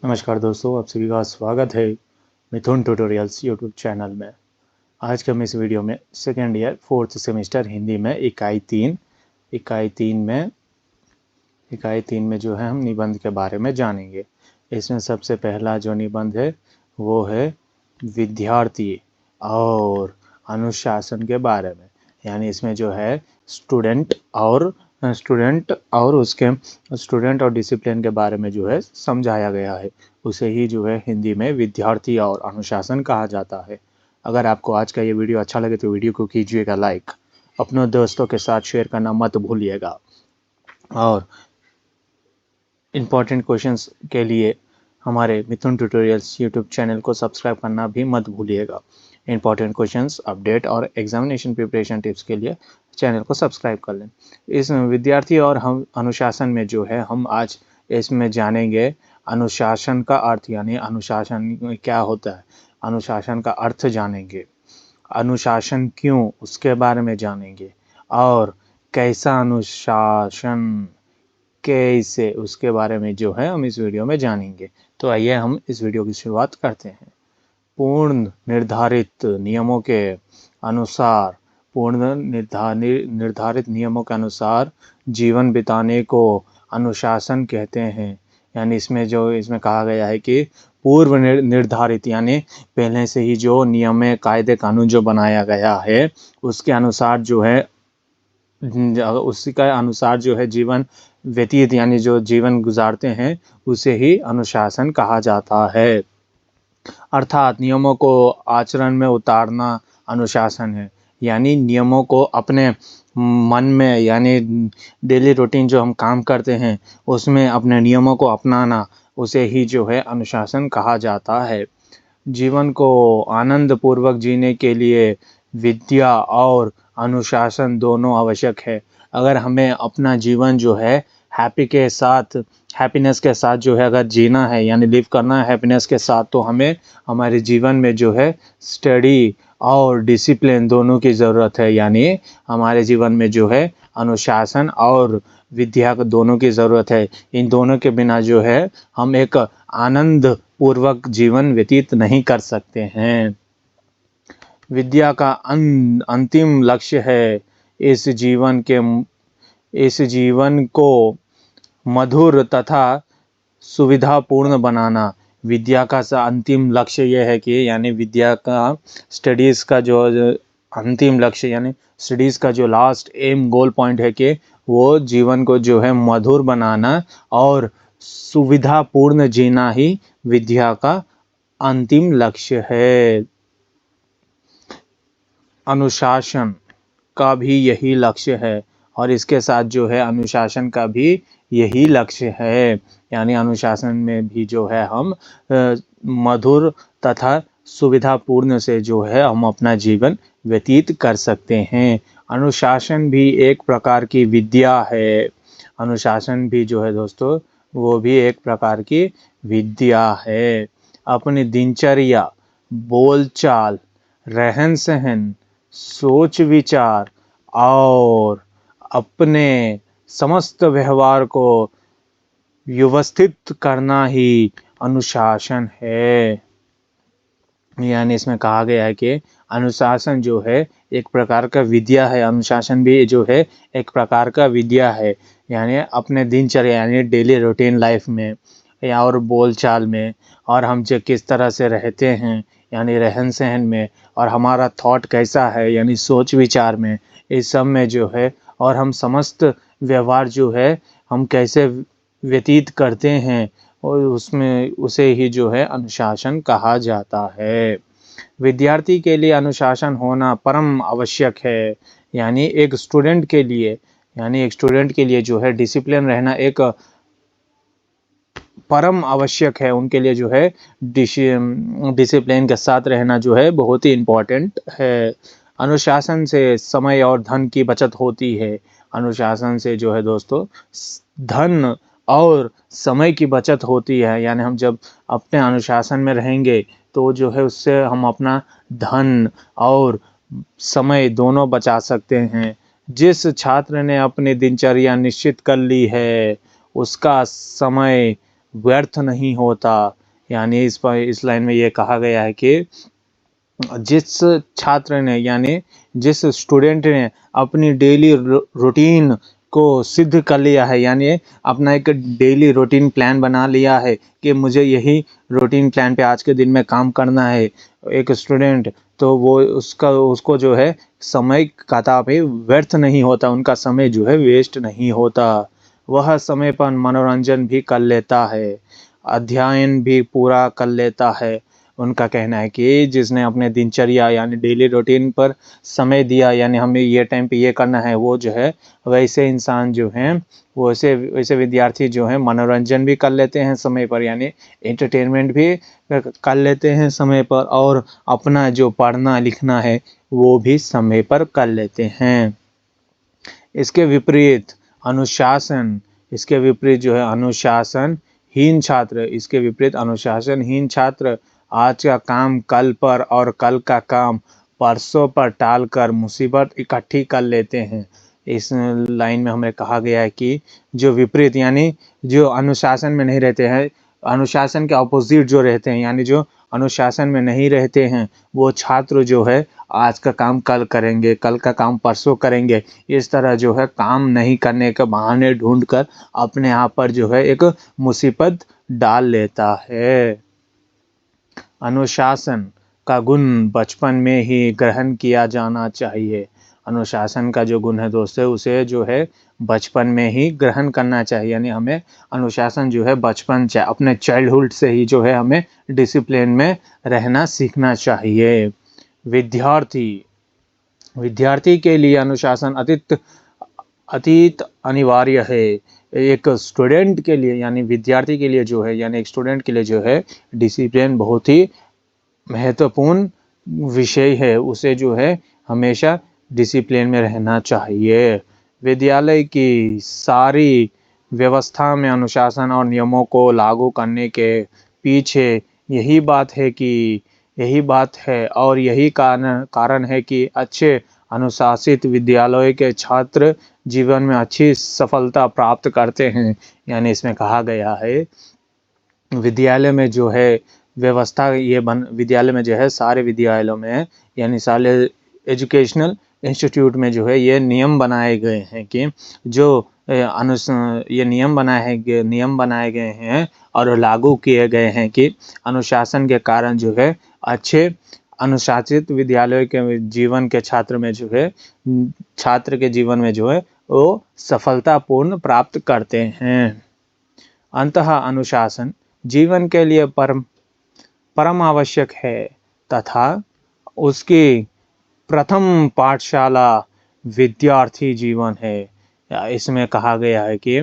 नमस्कार दोस्तों, आप सभी का स्वागत है मिथुन ट्यूटोरियल्स यूट्यूब चैनल में। आज के हम इस वीडियो में second year fourth semester Hindi में इकाई तीन में जो है हम निबंध के बारे में जानेंगे। इसमें सबसे पहला जो निबंध है वो है विद्यार्थी और अनुशासन के बारे में, यानी इसमें जो है स्टूडेंट और डिसिप्लिन के बारे में जो है समझाया गया है। उसे ही जो है हिंदी में विद्यार्थी और अनुशासन कहा जाता है। अगर आपको आज का ये वीडियो अच्छा लगे तो वीडियो को कीजिएगा लाइक, अपने दोस्तों के साथ शेयर करना मत भूलिएगा और इम्पॉर्टेंट क्वेश्चंस के लिए हमारे मिथुन ट्यूटोरियल्स यूट्यूब चैनल को सब्सक्राइब करना भी मत भूलिएगा। इम्पॉर्टेंट क्वेश्चंस, अपडेट और एग्जामिनेशन प्रिपरेशन टिप्स के लिए चैनल को सब्सक्राइब कर लें। इस विद्यार्थी और हम अनुशासन में जो है हम आज इसमें जानेंगे अनुशासन का अर्थ, यानी अनुशासन क्या होता है, अनुशासन का अर्थ जानेंगे, अनुशासन क्यों उसके बारे में जानेंगे और कैसा अनुशासन कैसे उसके बारे में जो है हम इस वीडियो में जानेंगे। तो आइए हम इस वीडियो की शुरुआत करते हैं। पूर्ण निर्धारित नियमों के अनुसार जीवन बिताने को अनुशासन कहते हैं। यानी इसमें कहा गया है कि पूर्व निर्धारित यानी पहले से ही जो नियम कायदे कानून जो बनाया गया है उसके अनुसार जो है उसी का अनुसार जो है जीवन व्यतीत यानी जो जीवन गुजारते हैं उसे ही अनुशासन कहा जाता है। अर्थात नियमों को आचरण में उतारना अनुशासन है, यानी नियमों को अपने मन में यानी डेली रूटीन जो हम काम करते हैं उसमें अपने नियमों को अपनाना, उसे ही जो है अनुशासन कहा जाता है। जीवन को आनंद पूर्वक जीने के लिए विद्या और अनुशासन दोनों आवश्यक है। अगर हमें अपना जीवन जो है हैप्पीनेस के साथ जो है अगर जीना है यानी लिव करना है हैप्पीनेस के साथ, तो हमें हमारे जीवन में जो है स्टडी और डिसिप्लिन दोनों की ज़रूरत है। यानी हमारे जीवन में जो है अनुशासन और विद्या दोनों की ज़रूरत है। इन दोनों के बिना जो है हम एक आनंद पूर्वक जीवन व्यतीत नहीं कर सकते हैं। विद्या का अंतिम लक्ष्य है इस जीवन को मधुर तथा सुविधापूर्ण बनाना। विद्या का अंतिम लक्ष्य यह है कि यानी विद्या का स्टडीज़ का जो अंतिम लक्ष्य यानी स्टडीज़ का जो लास्ट एम गोल पॉइंट है कि वो जीवन को जो है मधुर बनाना और सुविधापूर्ण जीना ही विद्या का अंतिम लक्ष्य है। अनुशासन का भी यही लक्ष्य है और इसके साथ जो है अनुशासन का भी यही लक्ष्य है। यानी अनुशासन में भी जो है हम मधुर तथा सुविधापूर्ण से जो है हम अपना जीवन व्यतीत कर सकते हैं। अनुशासन भी एक प्रकार की विद्या है। अनुशासन भी जो है दोस्तों वो भी एक प्रकार की विद्या है। अपनी दिनचर्या, बोलचाल, रहन सहन, सोच विचार और अपने समस्त व्यवहार को व्यवस्थित करना ही अनुशासन है। यानी इसमें कहा गया है कि अनुशासन जो है एक प्रकार का विद्या है, अनुशासन भी जो है एक प्रकार का विद्या है। यानी अपने दिनचर्या यानी डेली रूटीन लाइफ में या और बोलचाल में और हम जो किस तरह से रहते हैं यानी रहन सहन में और हमारा थॉट कैसा है यानी सोच विचार में, इस सब में जो है और हम समस्त व्यवहार जो है हम कैसे व्यतीत करते हैं और उसमें उसे ही जो है अनुशासन कहा जाता है। विद्यार्थी के लिए अनुशासन होना परम आवश्यक है। यानी एक स्टूडेंट के लिए जो है डिसिप्लिन रहना एक परम आवश्यक है। उनके लिए जो है डिसिप्लिन के साथ रहना जो है बहुत ही इम्पोर्टेंट है। अनुशासन से समय और धन की बचत होती है। अनुशासन से जो है दोस्तों धन और समय की बचत होती है। यानी हम जब अपने अनुशासन में रहेंगे तो जो है उससे हम अपना धन और समय दोनों बचा सकते हैं। जिस छात्र ने अपनी दिनचर्या निश्चित कर ली है उसका समय व्यर्थ नहीं होता। यानी इस लाइन में ये कहा गया है कि जिस छात्र ने यानी जिस स्टूडेंट ने अपनी डेली रूटीन को सिद्ध कर लिया है, यानी अपना एक डेली रूटीन प्लान बना लिया है कि मुझे यही रूटीन प्लान पे आज के दिन में काम करना है, एक स्टूडेंट, तो वो उसको जो है समय कदापि व्यर्थ नहीं होता, उनका समय जो है वेस्ट नहीं होता। वह समय पर मनोरंजन भी कर लेता है, अध्ययन भी पूरा कर लेता है। उनका कहना है कि जिसने अपने दिनचर्या यानी डेली रूटीन पर समय दिया, यानी हमें ये टाइम पे ये करना है, वो जो है वैसे इंसान जो हैं वैसे वैसे विद्यार्थी जो हैं मनोरंजन भी कर लेते हैं समय पर, यानी एंटरटेनमेंट भी कर लेते हैं समय पर, और अपना जो पढ़ना लिखना है वो भी समय पर कर लेते हैं। इसके विपरीत अनुशासन इसके विपरीत जो है अनुशासनहीन छात्र इसके विपरीत अनुशासनहीन छात्र आज का काम कल पर और कल का काम परसों पर टालकर मुसीबत इकट्ठी कर लेते हैं। इस लाइन में हमें कहा गया है कि जो विपरीत यानी जो अनुशासन में नहीं रहते हैं, अनुशासन के अपोजिट जो रहते हैं, यानी जो अनुशासन में नहीं रहते हैं, वो छात्र जो है आज का काम कल करेंगे, कल का काम परसों करेंगे, इस तरह जो है काम नहीं करने के बहाने ढूंढकर अपने आप पर जो है एक मुसीबत डाल लेता है। अनुशासन का गुण बचपन में ही ग्रहण किया जाना चाहिए। अनुशासन का जो गुण है दोस्तों, उसे जो है बचपन में ही ग्रहण करना चाहिए, यानी हमें अनुशासन जो है बचपन से अपने चाइल्डहुड से ही जो है हमें डिसिप्लिन में रहना सीखना चाहिए। विद्यार्थी के लिए अनुशासन अतीत अनिवार्य है। एक स्टूडेंट के लिए यानी विद्यार्थी के लिए जो है यानी एक स्टूडेंट के लिए जो है डिसिप्लिन बहुत ही महत्वपूर्ण विषय है, उसे जो है हमेशा डिसिप्लिन में रहना चाहिए। विद्यालय की सारी व्यवस्था में अनुशासन और नियमों को लागू करने के पीछे यही बात है और यही कारण है कि अच्छे अनुशासित विद्यालय के छात्र जीवन में अच्छी सफलता प्राप्त करते हैं। यानी इसमें कहा गया है विद्यालय में जो है व्यवस्था विद्यालय में जो है सारे विद्यालयों में यानी सारे एजुकेशनल इंस्टीट्यूट में जो है ये नियम बनाए गए हैं कि जो ये नियम बनाए गए हैं और लागू किए गए हैं कि अनुशासन के कारण जो है अच्छे अनुशासित विद्यालय के जीवन के छात्र के जीवन में जो है वो सफलतापूर्ण प्राप्त करते हैं। अंततः अनुशासन जीवन के लिए परम आवश्यक है तथा उसकी प्रथम पाठशाला विद्यार्थी जीवन है। इसमें कहा गया है कि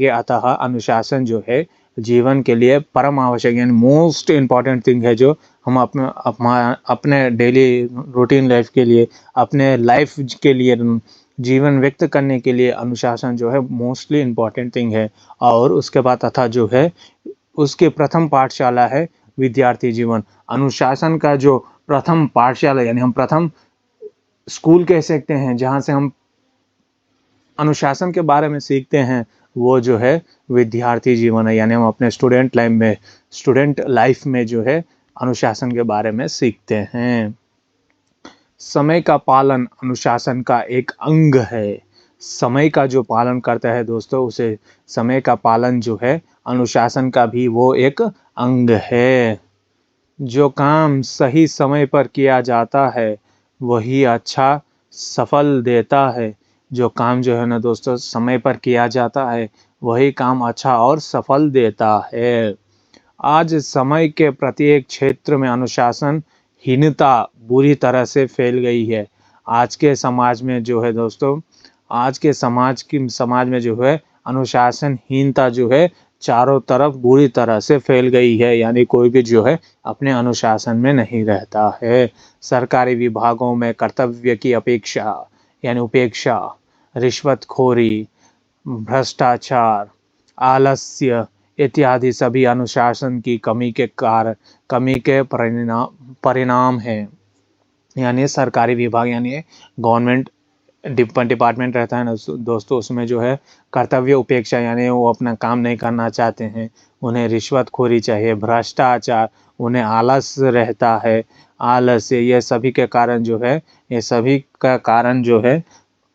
अतः अनुशासन जो है जीवन के लिए परम आवश्यक यानी मोस्ट इम्पॉर्टेंट थिंग है, जो हम अपने डेली रूटीन लाइफ के लिए, अपने लाइफ के लिए, जीवन व्यक्त करने के लिए अनुशासन जो है मोस्टली इम्पॉर्टेंट थिंग है। और उसके बाद तथा जो है उसके प्रथम पाठशाला है विद्यार्थी जीवन। अनुशासन का जो प्रथम पाठशाला यानी हम प्रथम स्कूल कह सकते हैं जहाँ से हम अनुशासन के बारे में सीखते हैं, वो जो है विद्यार्थी जीवन है। यानी हम अपने स्टूडेंट लाइफ में जो है अनुशासन के बारे में सीखते हैं। समय का पालन अनुशासन का एक अंग है। समय का जो पालन करता है दोस्तों, उसे समय का पालन जो है अनुशासन का भी वो एक अंग है। जो काम सही समय पर किया जाता है वही अच्छा सफल देता है। जो काम जो है ना दोस्तों समय पर किया जाता है वही काम अच्छा और सफल देता है। आज समय के प्रत्येक क्षेत्र में अनुशासनहीनता बुरी तरह से फैल गई है। आज के समाज में जो है दोस्तों, समाज में जो है अनुशासनहीनता जो है चारों तरफ बुरी तरह से फैल गई है। यानी कोई भी जो है अपने अनुशासन में नहीं रहता है। सरकारी विभागों में कर्तव्य की उपेक्षा, रिश्वतखोरी, भ्रष्टाचार, आलस्य इत्यादि सभी अनुशासन की कमी के परिणाम है। यानी सरकारी विभाग यानी गवर्नमेंट डिपार्टमेंट रहता है ना दोस्तों, उसमें जो है कर्तव्य उपेक्षा, यानी वो अपना काम नहीं करना चाहते हैं, उन्हें रिश्वतखोरी चाहिए, भ्रष्टाचार, उन्हें आलस रहता है, आलस्य, ये सभी के कारण जो है, ये सभी का कारण जो है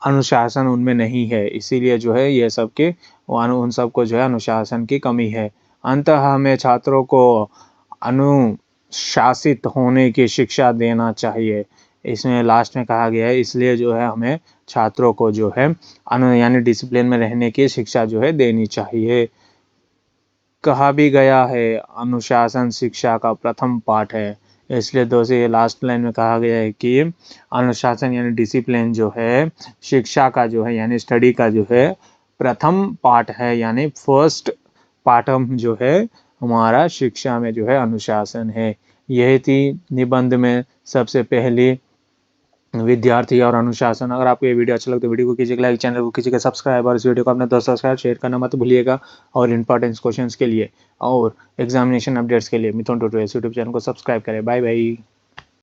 अनुशासन उनमें नहीं है। इसीलिए जो है ये सब के उन सबको जो है अनुशासन की कमी है। अंततः हमें छात्रों को अनुशासित होने की शिक्षा देना चाहिए, इसमें लास्ट में कहा गया है। इसलिए जो है हमें छात्रों को जो है यानी डिसिप्लिन में रहने की शिक्षा जो है देनी चाहिए। कहा भी गया है अनुशासन शिक्षा का प्रथम पाठ है। इसलिए दोस्तों ये लास्ट लाइन में कहा गया है कि अनुशासन यानी डिसिप्लिन जो है शिक्षा का जो है यानी स्टडी का जो है प्रथम पाठ है, यानी फर्स्ट पाठम जो है हमारा शिक्षा में जो है अनुशासन है। यही थी निबंध में सबसे पहली विद्यार्थी और अनुशासन। अगर आपको ये वीडियो अच्छा लगे तो वीडियो को कीजिएगा लाइक, चैनल को कीजिएगा सब्सक्राइब, और इस वीडियो को अपने दोस्तों के साथ शेयर करना मत भूलिएगा। और इंपॉर्टेंट क्वेश्चंस के लिए और एग्जामिनेशन अपडेट्स के लिए मिथुन ट्यूटोरियल्स यूट्यूब चैनल को सब्सक्राइब करें। Bye bye.